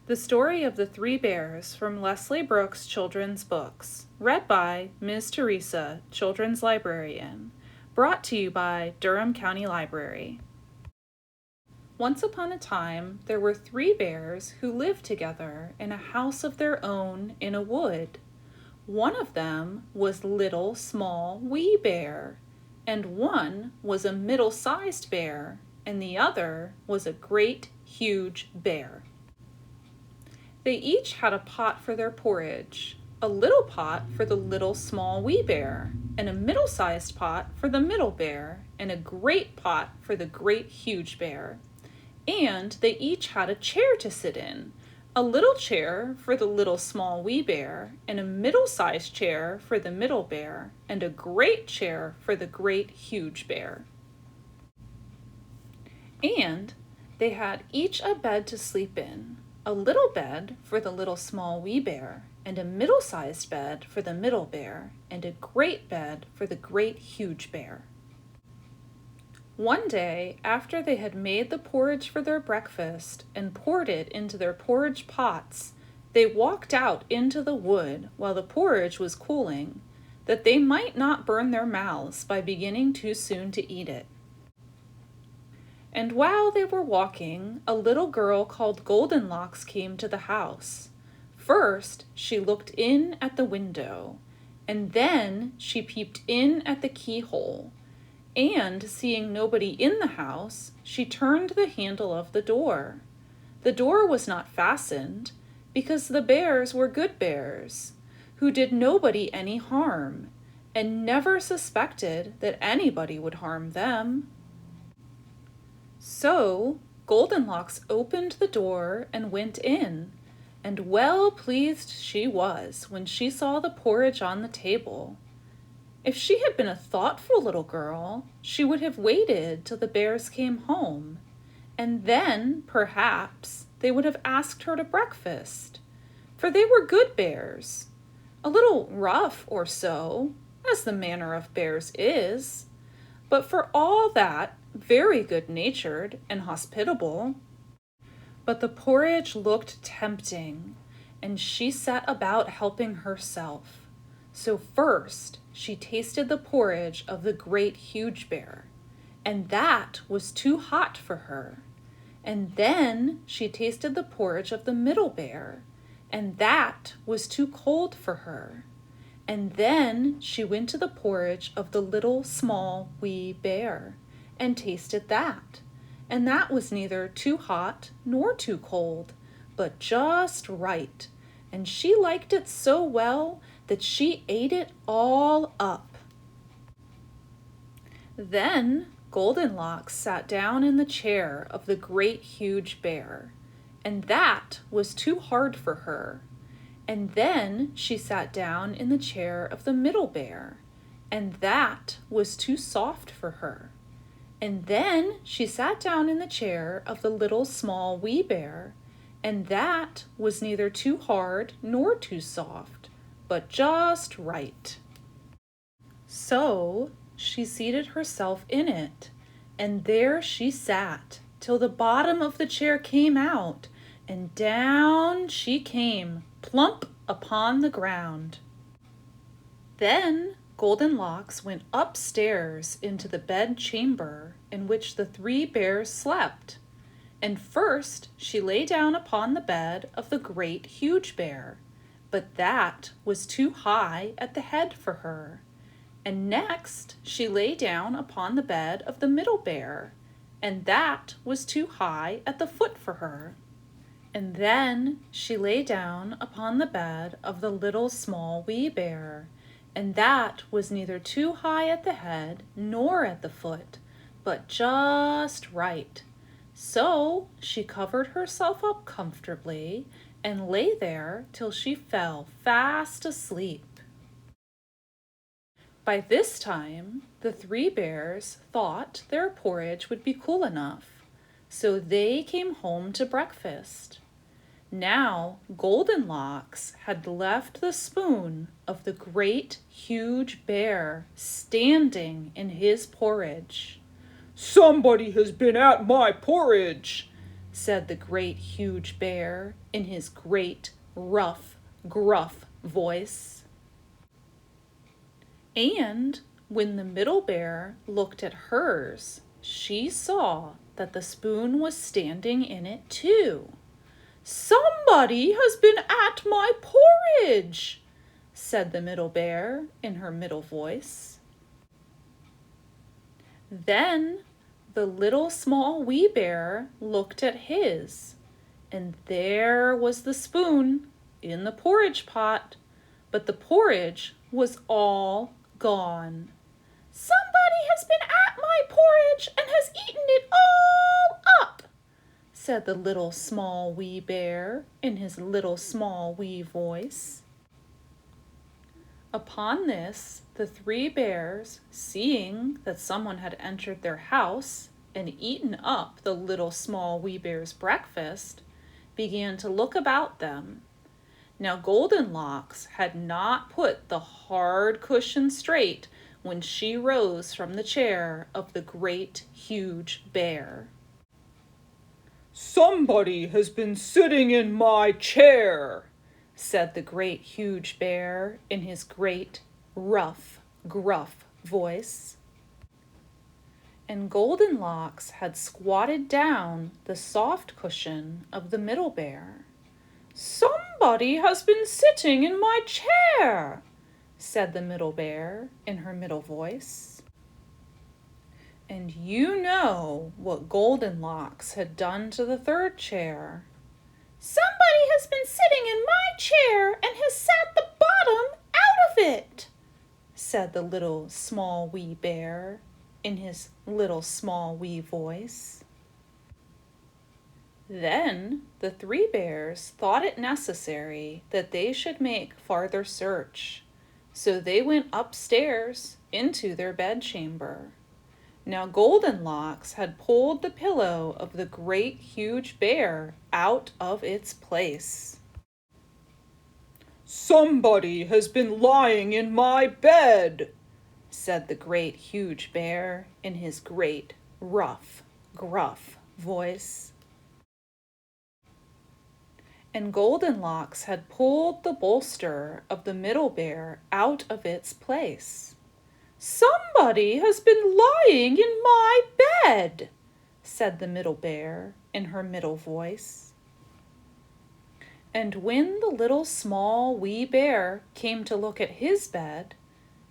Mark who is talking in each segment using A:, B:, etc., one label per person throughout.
A: The Story of the Three Bears from Leslie Brooks Children's Books, read by Ms. Teresa, Children's Librarian, brought to you by Durham County Library. Once upon a time, there were three bears who lived together in a house of their own in a wood. One of them was Little Small Wee Bear, and one was a middle-sized bear, and the other was a great huge bear. They each had a pot for their porridge, a little pot for the Little Small Wee Bear, and a middle-sized pot for the middle bear, and a great pot for the great huge bear. And they each had a chair to sit in, a little chair for the Little Small Wee Bear, and a middle-sized chair for the middle bear, and a great chair for the great huge bear. And they had each a bed to sleep in, a little bed for the Little Small Wee Bear, and a middle-sized bed for the middle bear, and a great bed for the great huge bear. One day, after they had made the porridge for their breakfast and poured it into their porridge pots, they walked out into the wood while the porridge was cooling, that they might not burn their mouths by beginning too soon to eat it. And while they were walking, a little girl called Goldenlocks came to the house. First, she looked in at the window, and then she peeped in at the keyhole. And, seeing nobody in the house, she turned the handle of the door. The door was not fastened, because the bears were good bears, who did nobody any harm, and never suspected that anybody would harm them. So Goldenlocks opened the door and went in, and well pleased she was when she saw the porridge on the table. If she had been a thoughtful little girl, she would have waited till the bears came home, and then, perhaps, they would have asked her to breakfast, for they were good bears, a little rough or so, as the manner of bears is, but for all that, very good-natured and hospitable. But the porridge looked tempting, and she set about helping herself. So first, she tasted the porridge of the great huge bear, and that was too hot for her. And then she tasted the porridge of the middle bear, and that was too cold for her. And then she went to the porridge of the Little Small Wee Bear, and tasted that, and that was neither too hot nor too cold, but just right, and she liked it so well that she ate it all up. Then Goldenlocks sat down in the chair of the great huge bear, and that was too hard for her. And then she sat down in the chair of the middle bear, and that was too soft for her. And then she sat down in the chair of the Little Small Wee Bear, and that was neither too hard nor too soft, but just right. So she seated herself in it, and there she sat till the bottom of the chair came out, and down she came, plump upon the ground. Then Goldenlocks went upstairs into the bed chamber in which the three bears slept, and first she lay down upon the bed of the great huge bear, but that was too high at the head for her. And next she lay down upon the bed of the middle bear, and that was too high at the foot for her. And then she lay down upon the bed of the Little Small Wee Bear, and that was neither too high at the head nor at the foot, but just right. So she covered herself up comfortably and lay there till she fell fast asleep. By this time, the three bears thought their porridge would be cool enough, so they came home to breakfast. Now Goldenlocks had left the spoon of the great huge bear standing in his porridge.
B: "Somebody has been at my porridge,"
A: said the great huge bear in his great rough, gruff voice. And when the middle bear looked at hers, she saw that the spoon was standing in it too. "Somebody has been at my porridge," said the middle bear in her middle voice. Then the little small wee bear looked at his, and there was the spoon in the porridge pot, but the porridge was all gone. "Somebody has been at my porridge and has eaten it all up," said the little small wee bear in his little small wee voice. Upon this, the three bears, seeing that someone had entered their house and eaten up the little small wee bear's breakfast, began to look about them. Now Goldenlocks had not put the hard cushion straight when she rose from the chair of the great huge bear. "Somebody has been sitting in my chair," said the great huge bear in his great rough, gruff voice. And Goldenlocks had squatted down the soft cushion of the middle bear. "Somebody has been sitting in my chair," said the middle bear in her middle voice. And you know what Goldenlocks had done to the third chair. "Somebody has been sitting in my chair and has sat the bottom out of it," said the little small wee bear in his little small wee voice. Then the three bears thought it necessary that they should make farther search, so they went upstairs into their bedchamber. Now Goldenlocks had pulled the pillow of the great huge bear out of its place. "Somebody has been lying in my bed," said the great huge bear in his great rough, gruff voice. And Goldenlocks had pulled the bolster of the middle bear out of its place. "Somebody has been lying in my bed," said the middle bear in her middle voice. And when the little small wee bear came to look at his bed,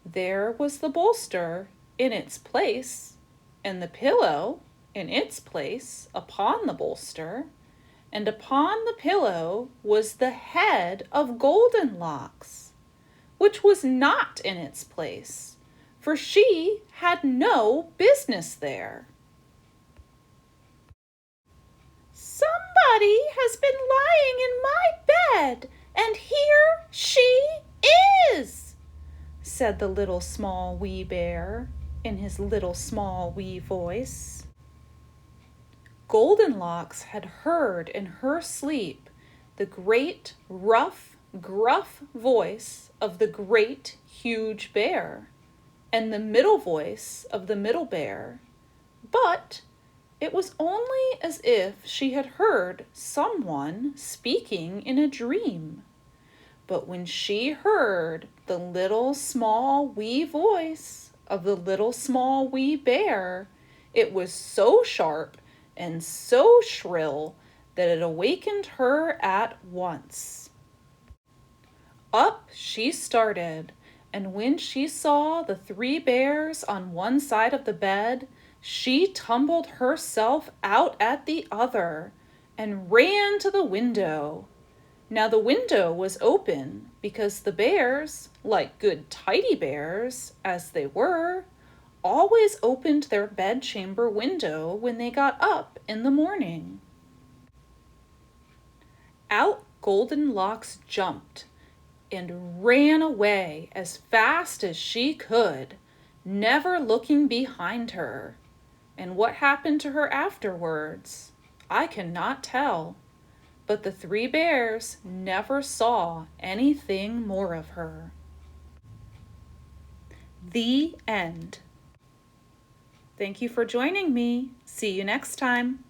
A: there was the bolster in its place, and the pillow in its place upon the bolster, and upon the pillow was the head of Goldenlocks, which was not in its place, for she had no business there. "Somebody has been lying in my bed, and here she is," said the little small wee bear in his little small wee voice. Goldenlocks had heard in her sleep the great rough, gruff voice of the great huge bear, and the middle voice of the middle bear, but it was only as if she had heard someone speaking in a dream. But when she heard the little small wee voice of the little small wee bear, it was so sharp and so shrill that it awakened her at once. Up she started, and when she saw the three bears on one side of the bed, she tumbled herself out at the other and ran to the window. Now the window was open because the bears, like good tidy bears as they were, always opened their bedchamber window when they got up in the morning. Out Goldenlocks jumped and ran away as fast as she could, never looking behind her. And what happened to her afterwards, I cannot tell, but the three bears never saw anything more of her. The end. Thank you for joining me. See you next time.